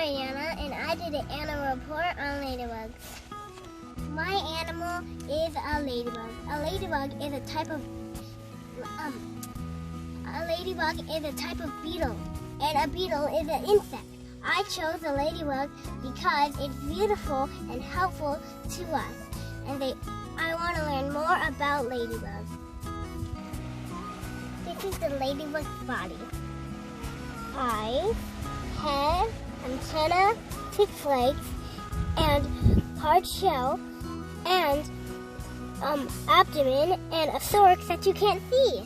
Aryana, and I did an animal report on ladybugs. My animal is a ladybug. A ladybug is a type of beetle, and a beetle is an insect. I chose a ladybug because it's beautiful and helpful to us, and I want to learn more about ladybugs. This is the ladybug's body. Eyes, head, antenna, 6 legs, and hard shell, and abdomen, and a thorax that you can't see.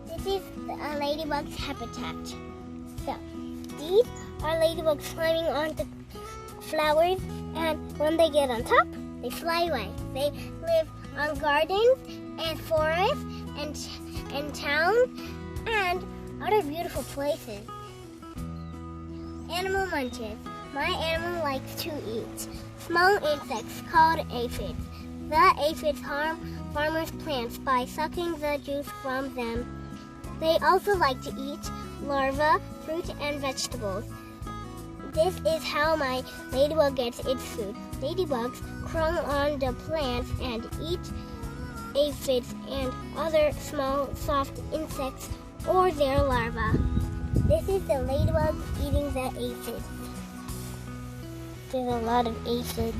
This is a ladybug's habitat. So, these are ladybugs climbing on the flowers, and when they get on top, they fly away. They live on gardens and forests and towns and other beautiful places. Animal munches. My animal likes to eat small insects called aphids. The aphids harm farmers' plants by sucking the juice from them. They also like to eat larvae, fruit, and vegetables. This is how my ladybug gets its food. Ladybugs crawl on the plants and eat aphids and other small, soft insects or their larvae. This is the ladybug eating the aphids. There's a lot of aphids.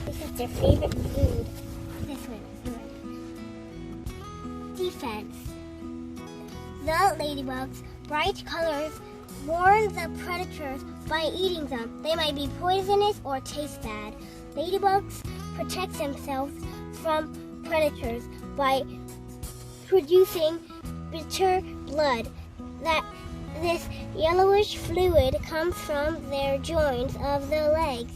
This is their favorite food. This one. Defense. The ladybug's bright colors warn the predators by eating them. They might be poisonous or taste bad. Ladybugs protect themselves from predators by producing bitter blood. This yellowish fluid comes from their joints of the legs.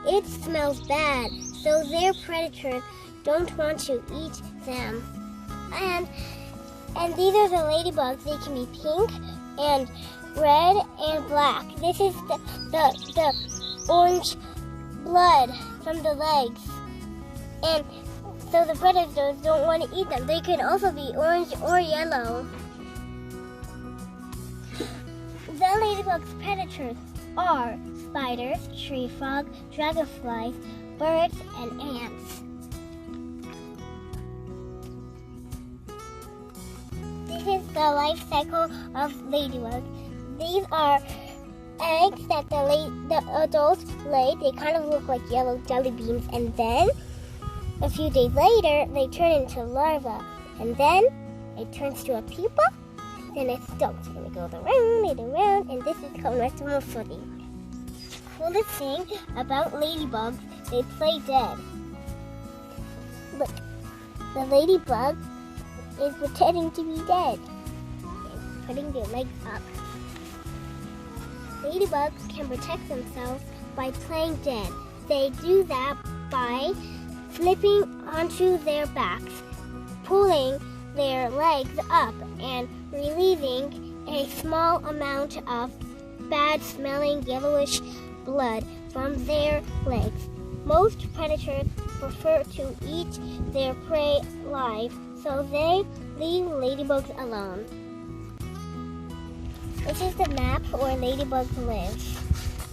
It smells bad, so their predators don't want to eat them. And these are the ladybugs. They can be pink and red and black. This is the orange blood from the legs. And so the predators don't want to eat them. They could also be orange or yellow. The ladybug's predators are spiders, tree frog, dragonflies, birds, and ants. This is the life cycle of ladybugs. These are eggs that the adults lay. They kind of look like yellow jelly beans, and then a few days later they turn into larvae, and then it turns to a pupa. Then it's adults. And it goes around and around, and this is called metamorphosis. Coolest thing about ladybugs, they play dead. Look, the ladybug is pretending to be dead and putting their legs up. Ladybugs can protect themselves by playing dead. They do that by flipping onto their backs, pulling their legs up, and releasing a small amount of bad-smelling yellowish blood from their legs. Most predators prefer to eat their prey live, so they leave ladybugs alone. This is the map where ladybugs live.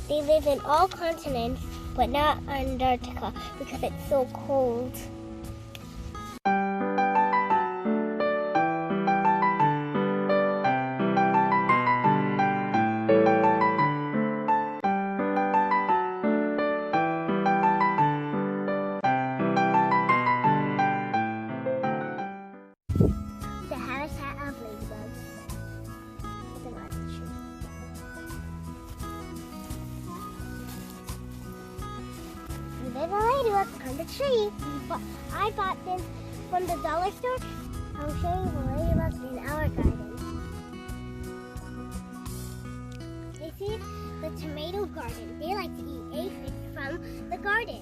They live in all continents, but not Antarctica because it's so cold. The habitat of ladybugs. There's a ladybug on the tree. I bought this from the dollar store. I'll show you the ladybugs in our garden. This is the tomato garden. They like to eat aphids from the garden.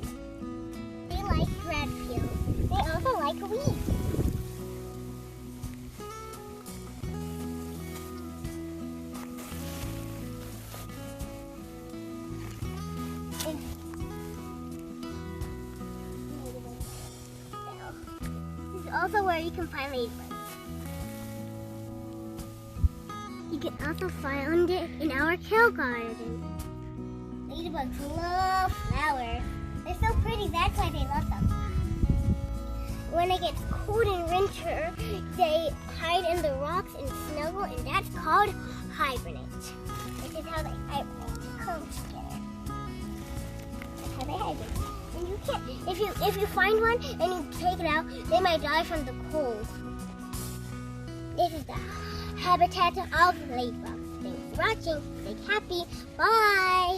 They like red peels. They also like weeds. This is also where you can find ladybugs. You can also find it in our kale garden. Ladybugs love flowers. They're so pretty, that's why they love them. When it gets cold in winter, they hide in the rocks and snuggle, and that's called hibernate. This is how they hibernate. Come together. That's how they hibernate. And you can't, if you find one and you take it out, they might die from the cold. This is the habitat of ladybugs. Thanks for watching. Stay happy. Bye.